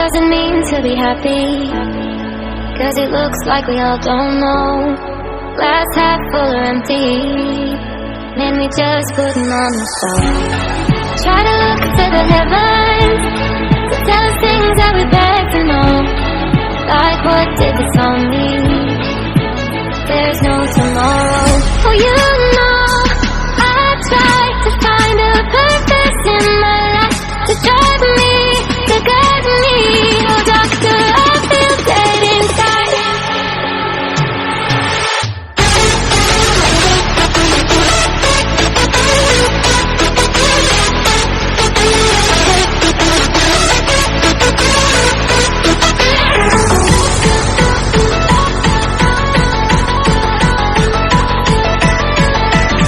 Doesn't mean to be happy, 'cause it looks like we all don't know. Glass half full or empty, man, we just putting on the show. Try to look to the heavens to tell us things that we beg to know. Like, what did this all mean? There's no tomorrow. Oh, you know, I tried to find a purpose in my life to drive me, to guide me. Oh, doctor, I feel dead inside.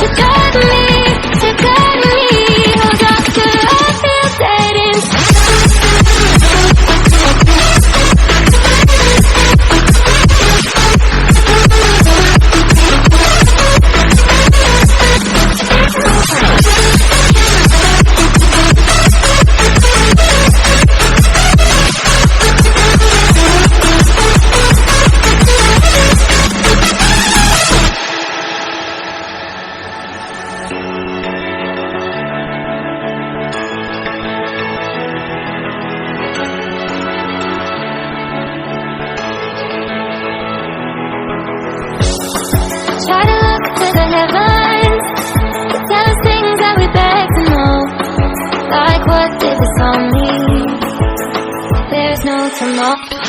To guide me, to guide me. Oh, doctor, I feel dead inside. Try to look to the heavens to tell us things that we beg to know. Like, what did this all mean? There's no tomorrow.